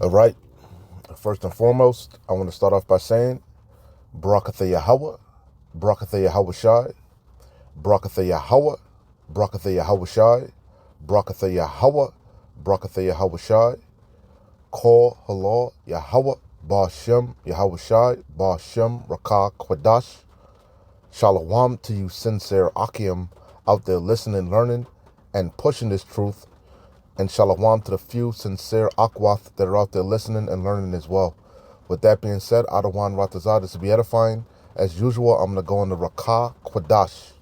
All right. First and foremost, I want to start off by saying, Barakatha Yahweh, Barakatha Yahweh Shai, Barakatha Yahweh, Barakatha Yahweh Shai, Barakatha Yahweh, Barakatha Yahweh Shai, Kol Halal Yahweh, Ba Shem Yahweh Shai, Ba Shem Rakah Kwadash. Shalom to you sincere Akim out there listening, learning, and pushing this truth. And shalom to the few sincere Akwath that are out there listening and learning as well. With that being said, Adawan Ratazah, this will be edifying. As usual, I'm going to go into Rakah Kwadash.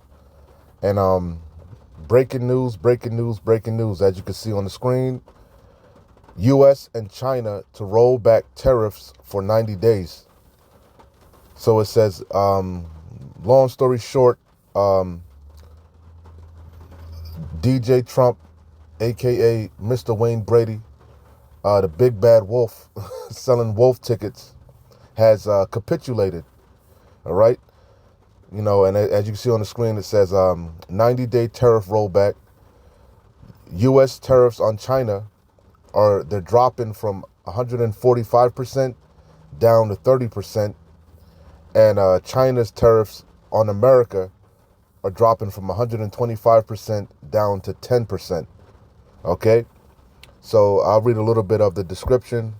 And breaking news, breaking news, breaking news. As you can see on the screen, U.S. and China to roll back tariffs for 90 days. So it says, long story short, DJ Trump, a.k.a. Mr. Wayne Brady, the big bad wolf selling wolf tickets, has capitulated. All right. And as you can see on the screen, it says 90-day tariff rollback. U.S. tariffs on China they're dropping from 145% down to 30%. And China's tariffs on America are dropping from 125% down to 10%. Okay. So I'll read a little bit of the description.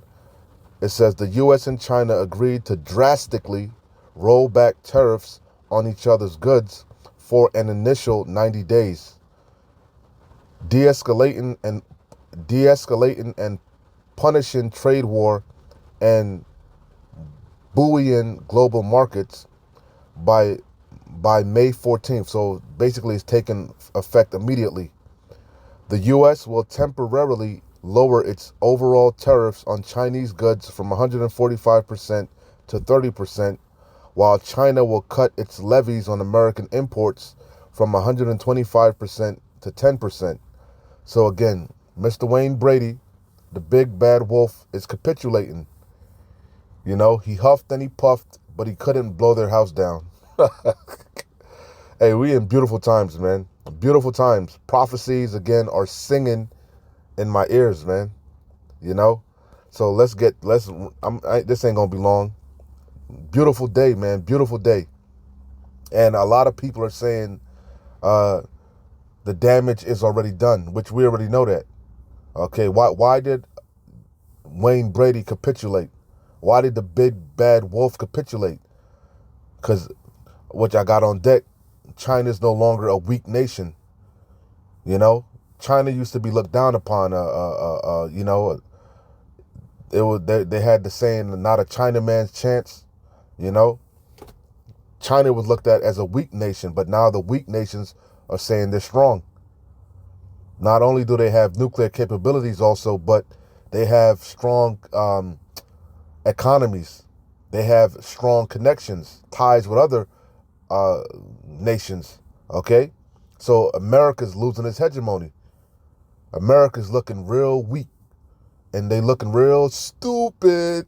It says the U.S. and China agreed to drastically roll back tariffs on each other's goods for an initial 90 days, de-escalating and punishing trade war and buoying global markets by May 14th. So basically, it's taking effect immediately. The U.S. will temporarily lower its overall tariffs on Chinese goods from 145% to 30%, while China will cut its levies on American imports from 125% to 10%. So again, Mr. Wayne Brady, the big bad wolf, is capitulating. He huffed and he puffed, but he couldn't blow their house down. Hey, we in beautiful times, man. Beautiful times. Prophecies, again, are singing in my ears, man. So this ain't gonna be long. Beautiful day, man. Beautiful day. And a lot of people are saying the damage is already done, which we already know that. Okay, why did Wayne Brady capitulate? Why did the big bad wolf capitulate? Because which I got on deck, China's no longer a weak nation. China used to be looked down upon. They had the saying, "Not a Chinaman's chance." China was looked at as a weak nation, but now the weak nations are saying they're strong. Not only do they have nuclear capabilities, also, but they have strong economies. They have strong connections, ties with other nations. Okay, so America's losing its hegemony. America's looking real weak, and they looking real stupid.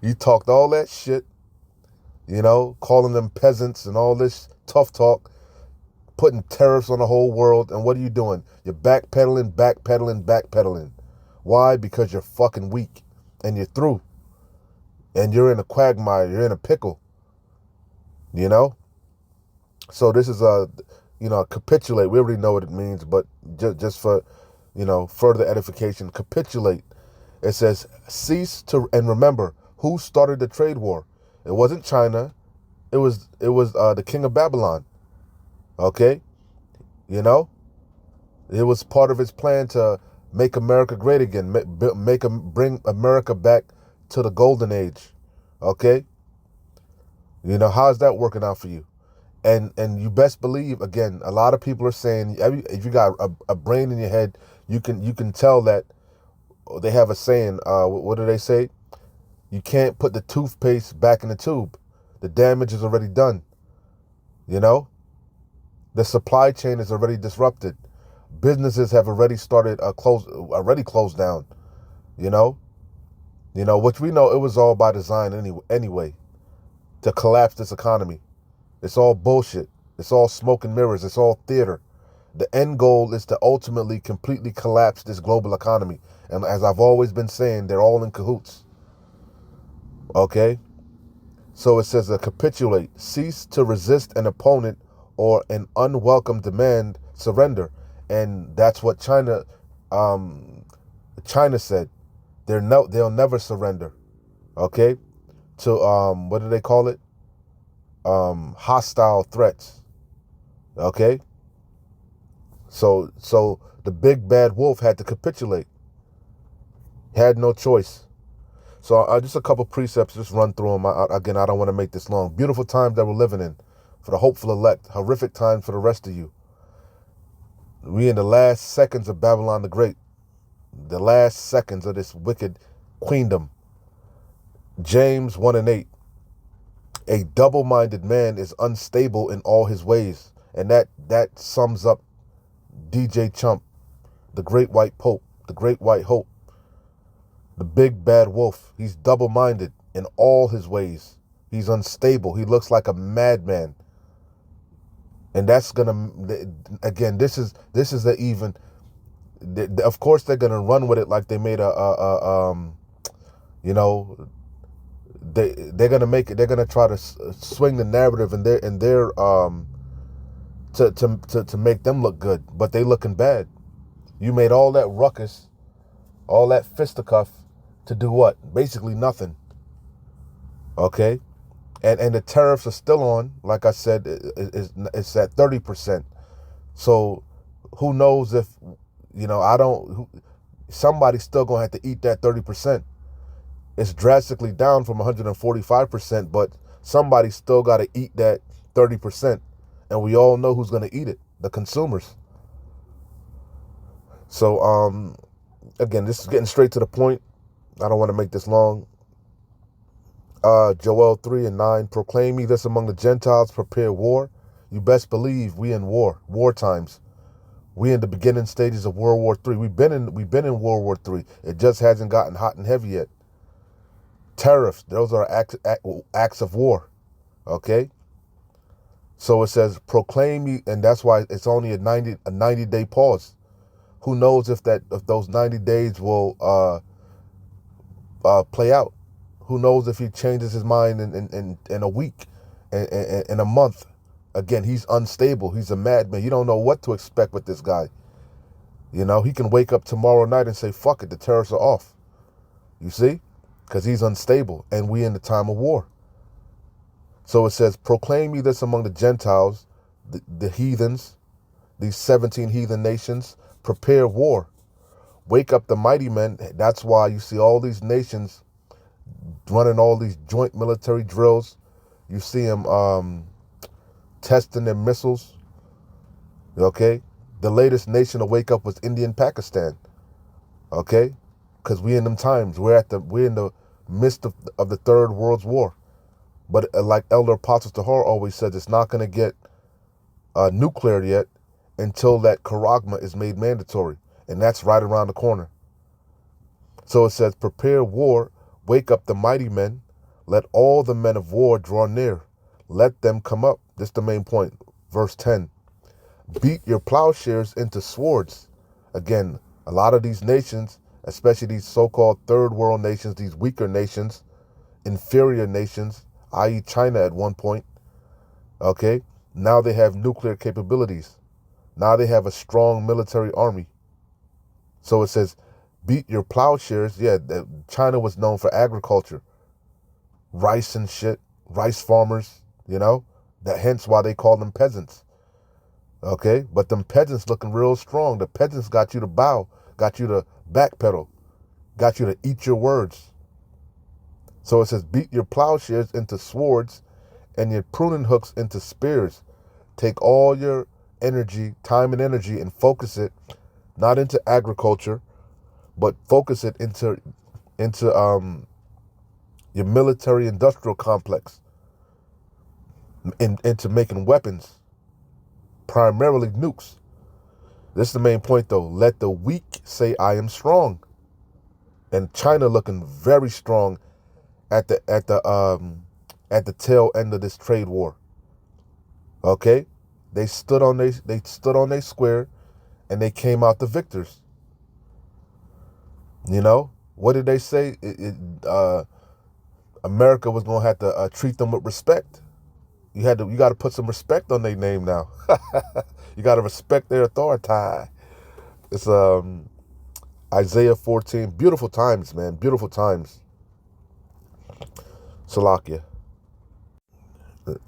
You talked all that shit, calling them peasants and all this tough talk, putting tariffs on the whole world, and what are you doing? You're backpedaling, backpedaling, backpedaling. Why? Because you're fucking weak, and you're through, and you're in a quagmire, you're in a pickle, So this is capitulate. We already know what it means, but just for, further edification, capitulate. It says cease to, and remember who started the trade war. It wasn't China. It was the king of Babylon. Okay, it was part of his plan to make America great again, bring America back to the golden age. Okay, how is that working out for you? And you best believe, again, a lot of people are saying, if you got a brain in your head, you can tell that they have a saying. What do they say? You can't put the toothpaste back in the tube. The damage is already done. The supply chain is already disrupted. Businesses have already closed down. Which we know it was all by design anyway, to collapse this economy. It's all bullshit. It's all smoke and mirrors. It's all theater. The end goal is to ultimately completely collapse this global economy. And as I've always been saying, they're all in cahoots. Okay? So it says capitulate, cease to resist an opponent or an unwelcome demand, surrender. And that's what China said. They'll never surrender. Okay? To what do they call it? Hostile threats. Okay? So the big bad wolf had to capitulate. Had no choice. So just a couple precepts, just run through them. Again, I don't want to make this long. Beautiful times that we're living in for the hopeful elect. Horrific times for the rest of you. We in the last seconds of Babylon the Great. The last seconds of this wicked queendom. James 1:8. A double-minded man is unstable in all his ways. And that sums up DJ Chump, the great white pope, the great white hope, the big bad wolf. He's double-minded in all his ways. He's unstable. He looks like a madman. And that's gonna, again, this is the even, of course they're gonna run with it like they made they're gonna make it. They're gonna try to swing the narrative in their to make them look good, but they looking bad. You made all that ruckus, all that fisticuff to do what? Basically nothing. Okay, and the tariffs are still on. Like I said, it's at 30%. So who knows if somebody's still gonna have to eat that 30%. It's drastically down from 145%, but somebody's still got to eat that 30%. And we all know who's going to eat it, the consumers. So, again, this is getting straight to the point. I don't want to make this long. Joel 3:9, proclaim ye this among the Gentiles, prepare war. You best believe we in war times. We in the beginning stages of World War III. We've been in World War III. It just hasn't gotten hot and heavy yet. Tariffs, those are acts of war. Okay? So it says proclaim ye, and that's why it's only a 90-day pause. Who knows if those 90 days will play out? Who knows if he changes his mind in a week, in a month? Again, he's unstable. He's a madman. You don't know what to expect with this guy. He can wake up tomorrow night and say, fuck it, the tariffs are off. You see? Because he's unstable, and we in the time of war. So it says, proclaim ye this among the Gentiles, the heathens, these 17 heathen nations, prepare war. Wake up the mighty men. That's why you see all these nations running all these joint military drills. You see them testing their missiles. Okay? The latest nation to wake up was India and Pakistan. Okay? Because we in them times. We're in the midst of the Third World War. But like Elder Apostle Tahar always says, it's not going to get nuclear yet until that charagma is made mandatory. And that's right around the corner. So it says, prepare war, wake up the mighty men, let all the men of war draw near. Let them come up. This is the main point. Verse 10. Beat your plowshares into swords. Again, a lot of these nations, especially these so-called third world nations, these weaker nations, inferior nations, i.e. China at one point, okay, now they have nuclear capabilities. Now they have a strong military army. So it says, beat your plowshares. Yeah, China was known for agriculture. Rice and shit. Rice farmers, hence why they call them peasants. Okay, but them peasants looking real strong. The peasants got you to bow, got you to backpedal, got you to eat your words. So it says, beat your plowshares into swords and your pruning hooks into spears. Take all your energy, time and energy, and focus it not into agriculture, but focus it into your military industrial complex, into making weapons, primarily nukes. This is the main point, though. Let the weak say, I am strong. And China looking very strong at the tail end of this trade war. Okay? They stood on their square, and they came out the victors. You know, what did they say? America was gonna have to treat them with respect. You got to put some respect on their name now. You got to respect their authority. It's Isaiah 14. Beautiful times, man. Beautiful times. Salakia.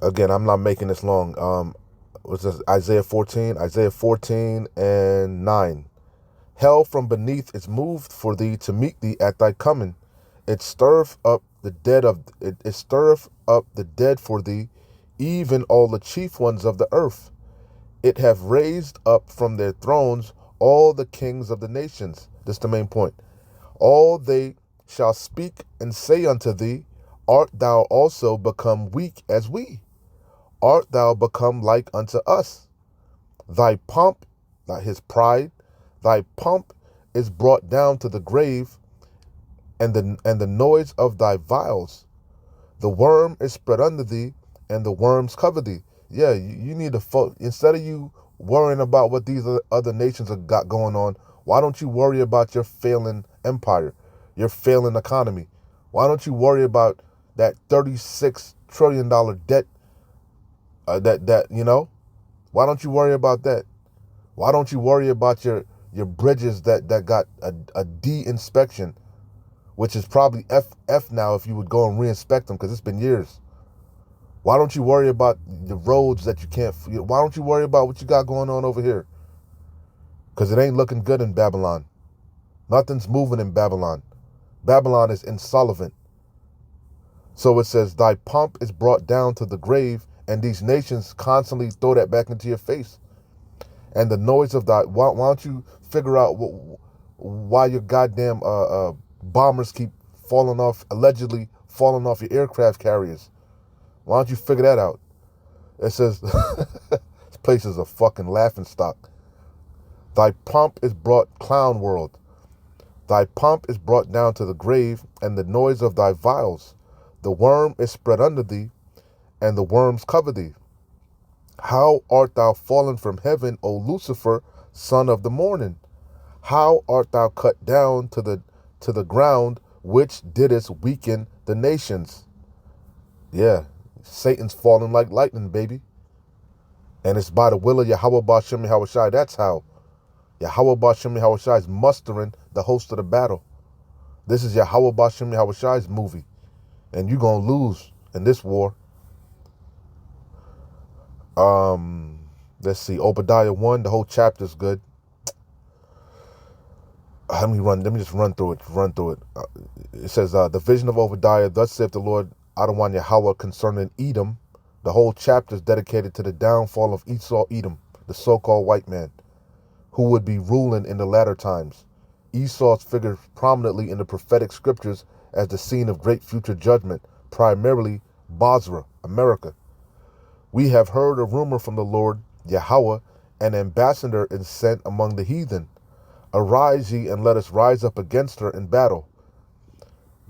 Again, I'm not making this long. What's this? Isaiah 14. Isaiah 14 and 9. Hell from beneath is moved for thee to meet thee at thy coming. It stirreth up the dead for thee, even all the chief ones of the earth. It have raised up from their thrones all the kings of the nations. This is the main point. All they shall speak and say unto thee, art thou also become weak as we? Art thou become like unto us? Thy pomp, his pride, thy pomp is brought down to the grave, and the noise of thy vials. The worm is spread under thee, and the worms cover thee. Yeah, you need to instead of you worrying about what these other nations have got going on, why don't you worry about your failing empire, your failing economy? Why don't you worry about that $36 trillion debt? Why don't you worry about that? Why don't you worry about your bridges that got a D inspection, which is probably F now if you would go and reinspect them, because it's been years. Why don't you worry about the roads that you can't? Why don't you worry about what you got going on over here? Because it ain't looking good in Babylon. Nothing's moving in Babylon. Babylon is insolvent. So it says, thy pomp is brought down to the grave, and these nations constantly throw that back into your face. And the noise of thy, why don't you figure out why your goddamn bombers keep allegedly falling off your aircraft carriers? Why don't you figure that out? It says, this place is a fucking laughingstock. Thy pomp is brought, clown world. Thy pomp is brought down to the grave, and the noise of thy vials. The worm is spread under thee, and the worms cover thee. How art thou fallen from heaven, O Lucifer, son of the morning? How art thou cut down to the ground, which didst weaken the nations? Yeah, Satan's falling like lightning, baby. And it's by the will of Yahweh Ba'Shem Yahweh Shai. That's how. Yahweh Ba'Shem Yahweh Shai is mustering the host of the battle. This is Yahweh Ba'Shem Yahweh Shai's movie. And you're going to lose in this war. Let's see. Obadiah 1, the whole chapter's good. Let me just run through it. It says, the vision of Obadiah, thus saith the Lord Adonai Yahweh concerning Edom. The whole chapter is dedicated to the downfall of Esau Edom, the so-called white man, who would be ruling in the latter times. Esau figures prominently in the prophetic scriptures as the scene of great future judgment, primarily Basra, America. We have heard a rumor from the Lord Yahweh, an ambassador is sent among the heathen. Arise ye and let us rise up against her in battle.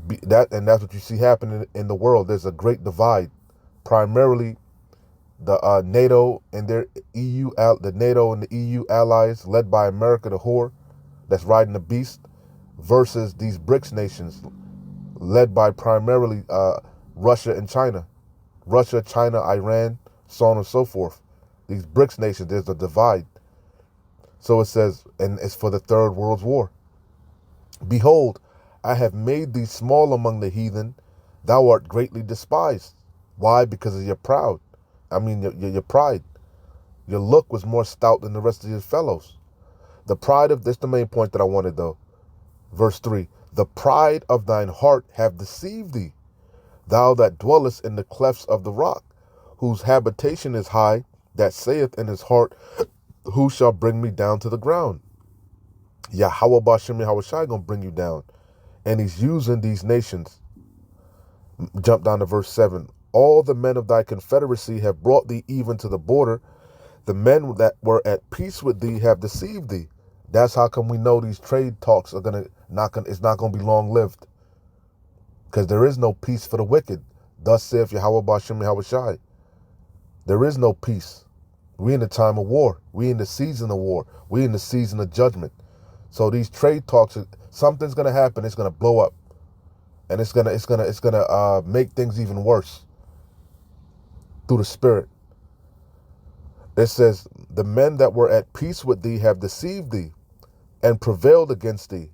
That's what you see happening in the world. There's a great divide, primarily the NATO and their the NATO and the EU allies, led by America, the whore, that's riding the beast, versus these BRICS nations, led by primarily Russia and China. Russia, China, Iran, so on and so forth. These BRICS nations, there's a divide. So it says, and it's for the Third World War. Behold, I have made thee small among the heathen. Thou art greatly despised. Why? Because of your pride. Your pride. Your look was more stout than the rest of your fellows. The pride of, this the main point that I wanted though. Verse 3, the pride of thine heart have deceived thee. Thou that dwellest in the clefts of the rock, whose habitation is high, that saith in his heart, who shall bring me down to the ground? Yahweh Ba'Shem Yahweh Shai gonna bring you down. And he's using these nations. Jump down to verse 7. All the men of thy confederacy have brought thee even to the border. The men that were at peace with thee have deceived thee. That's how come we know these trade talks are it's not gonna be long lived. Because there is no peace for the wicked. Thus saith Yahweh Ba'Shem Yahweh Shai. There is no peace. We in the time of war. We in the season of war. We in the season of judgment. So these trade talks, something's gonna happen. It's gonna blow up, and it's gonna make things even worse through the Spirit. It says, the men that were at peace with thee have deceived thee and prevailed against thee.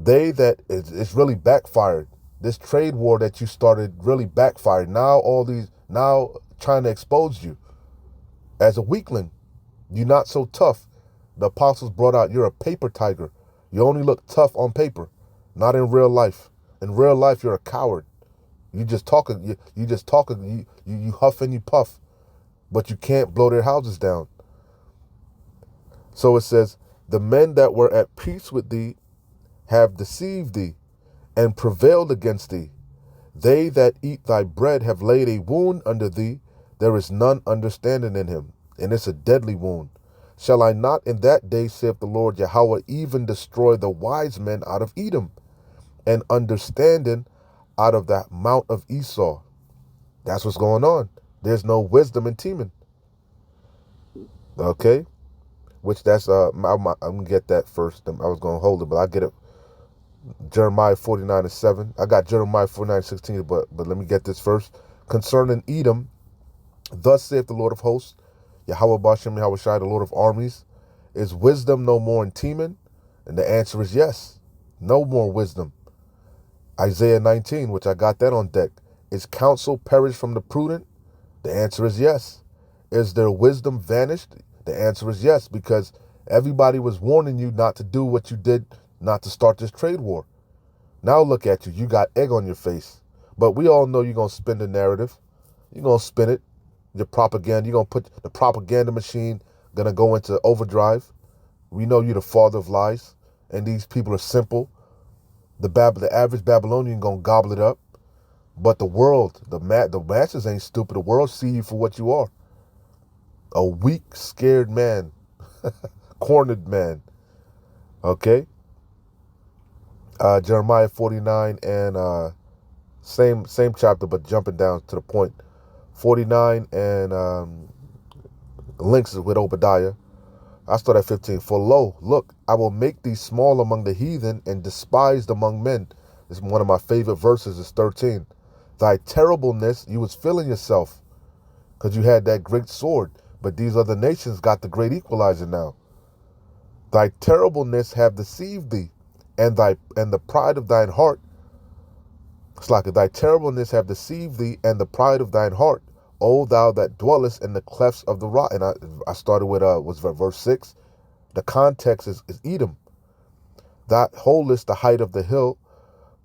It's really backfired. This trade war that you started really backfired. Now trying to expose you as a weakling. You're not so tough. The apostles brought out, you're a paper tiger. You only look tough on paper, not in real life. In real life, you're a coward. You just talking, you huff and you puff, but you can't blow their houses down. So it says, the men that were at peace with thee have deceived thee and prevailed against thee. They that eat thy bread have laid a wound under thee. There is none understanding in him, and it's a deadly wound. Shall I not in that day, saith the Lord Yahweh, even destroy the wise men out of Edom, and understanding out of the mount of Esau? That's what's going on. There's no wisdom in Teman. Okay? Which that's, I'm going to get that first. I was going to hold it, but I get it. Jeremiah 49:7. I got Jeremiah 49:16, but let me get this first. Concerning Edom, thus saith the Lord of hosts, Yahweh Bashem Yahweh Shai, the Lord of armies, is wisdom no more in Teman? And the answer is yes. No more wisdom. Isaiah 19, which I got that on deck. Is counsel perished from the prudent? The answer is yes. Is their wisdom vanished? The answer is yes, because everybody was warning you not to do what you did, not to start this trade war. Now look at you. You got egg on your face. But we all know you're going to spin the narrative. You're going to spin it. Your propaganda. You're going to put the propaganda machine going to go into overdrive. We know you're the father of lies. And these people are simple. The average Babylonian going to gobble it up. But the world, the masses ain't stupid. The world see you for what you are. A weak, scared man. Cornered man. Okay? Jeremiah 49 and same chapter, but jumping down to the point. 49 and links with Obadiah. I start at 15. For lo, look, I will make thee small among the heathen and despised among men. This is one of my favorite verses, is 13. Thy terribleness, you was feeling yourself because you had that great sword, but these other nations got the great equalizer now. Thy terribleness have deceived thee, and the pride of thine heart. It's like thy terribleness have deceived thee, and the pride of thine heart, O thou that dwellest in the clefts of the rock. And I started with was verse 6. The context is Edom. Thou holdest the height of the hill,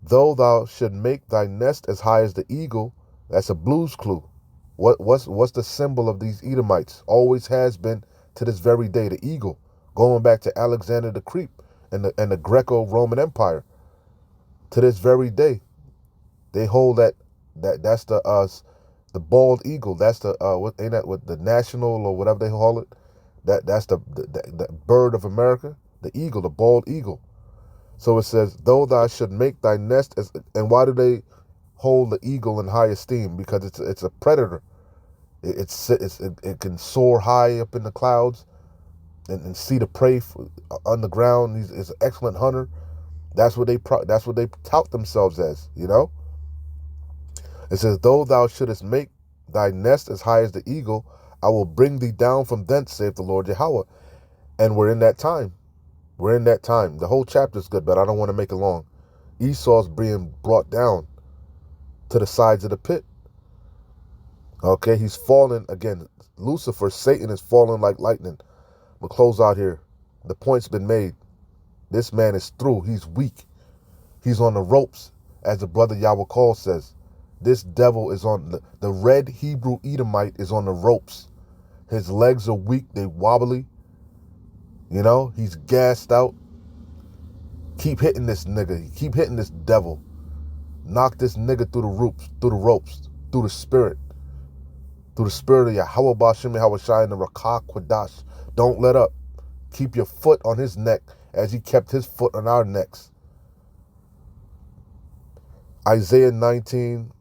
though thou should make thy nest as high as the eagle. That's a Blues Clue. What's the symbol of these Edomites? Always has been to this very day, the eagle, going back to Alexander the Great and the Greco-Roman Empire. To this very day, they hold that's the bald eagle. That's the ain't that what the national or whatever they call it? That's the bird of America, the eagle, the bald eagle. So it says, though thou should make thy nest as, and why do they hold the eagle in high esteem? Because it's a predator. It can soar high up in the clouds and see the prey on the ground. He's an excellent hunter. That's what they tout themselves as, you know. It says, though thou shouldest make thy nest as high as the eagle, I will bring thee down from thence, saith the Lord Yahweh. And we're in that time. We're in that time. The whole chapter is good, but I don't want to make it long. Esau's being brought down to the sides of the pit. Okay, he's fallen again. Lucifer, Satan, is falling like lightning. We'll close out here. The point's been made. This man is through. He's weak. He's on the ropes, as the brother Yahweh Call says. This devil is on the red Hebrew Edomite is on the ropes. His legs are weak. They wobbly. You know, he's gassed out. Keep hitting this nigga. Keep hitting this devil. Knock this nigga through the ropes, through the spirit. Through the spirit of Yahweh Bashem Yahweh Shai and the Rakah Quadash. Don't let up. Keep your foot on his neck as he kept his foot on our necks. Isaiah 19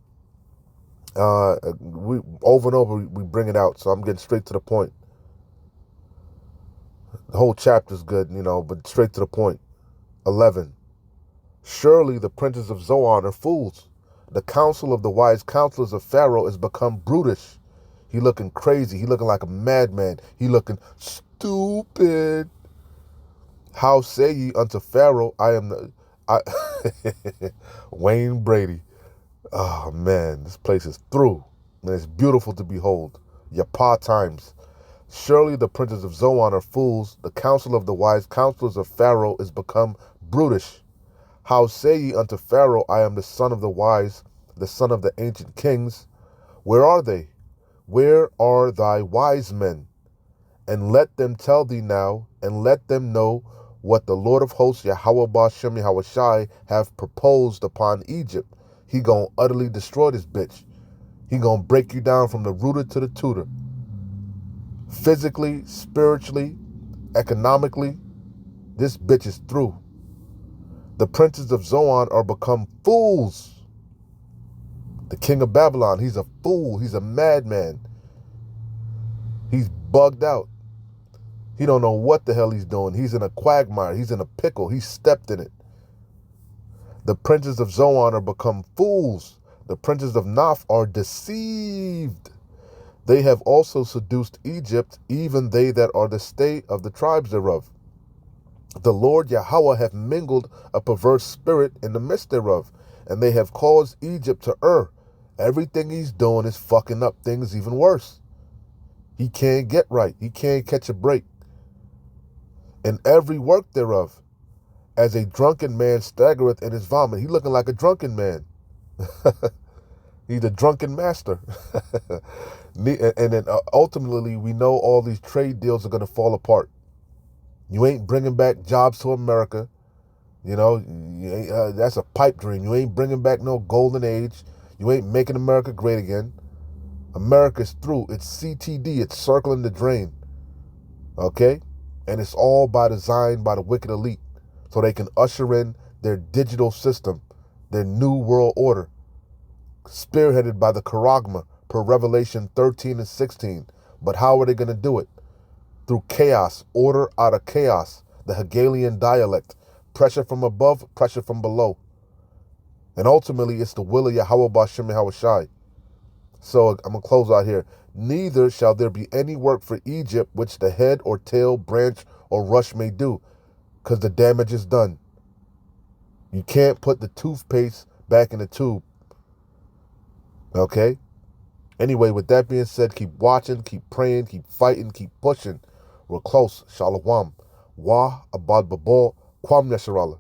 We over and over we bring it out, so I'm getting straight to the point. The whole chapter's good, but straight to the point. 11. Surely the princes of Zoan are fools. The counsel of the wise counselors of Pharaoh is become brutish. He looking crazy. He looking like a madman. He looking stupid. How say ye unto Pharaoh, I am the... Wayne Brady. Oh, man, this place is through. And it's beautiful to behold. Yapa times. Surely the princes of Zoan are fools. The counsel of the wise counselors of Pharaoh is become brutish. How say ye unto Pharaoh, I am the son of the wise, the son of the ancient kings? Where are they? Where are thy wise men? And let them tell thee now, and let them know what the Lord of hosts, Yahweh Ba'ashem Yahweh Shai, have proposed upon Egypt. He gonna utterly destroy this bitch. He gonna break you down from the rooter to the tutor. Physically, spiritually, economically, this bitch is through. The princes of Zoan are become fools. The king of Babylon, he's a fool. He's a madman. He's bugged out. He don't know what the hell he's doing. He's in a quagmire. He's in a pickle. He stepped in it. The princes of Zoan are become fools. The princes of Naph are deceived. They have also seduced Egypt, even they that are the stay of the tribes thereof. The Lord Yahweh hath mingled a perverse spirit in the midst thereof, and they have caused Egypt to err. Everything he's doing is fucking up things even worse. He can't get right. He can't catch a break. In every work thereof, as a drunken man staggereth in his vomit. He looking like a drunken man. He's a drunken master. And then ultimately, we know all these trade deals are going to fall apart. You ain't bringing back jobs to America. That's a pipe dream. You ain't bringing back no golden age. You ain't making America great again. America's through. It's CTD. It's circling the drain. Okay? And it's all by design by the wicked elite, so they can usher in their digital system, their new world order, spearheaded by the Charagma per Revelation 13 and 16. But how are they going to do it? Through chaos, order out of chaos, the Hegelian dialect, pressure from above, pressure from below. And ultimately, it's the will of Yahweh Ba'ashem Yahweh Shai. So I'm going to close out here. Neither shall there be any work for Egypt which the head or tail, branch or rush may do, because the damage is done. You can't put the toothpaste back in the tube. Okay? Anyway, with that being said, keep watching, keep praying, keep fighting, keep pushing. We're close. Shalom. Wa abad babor kwam yasharallah.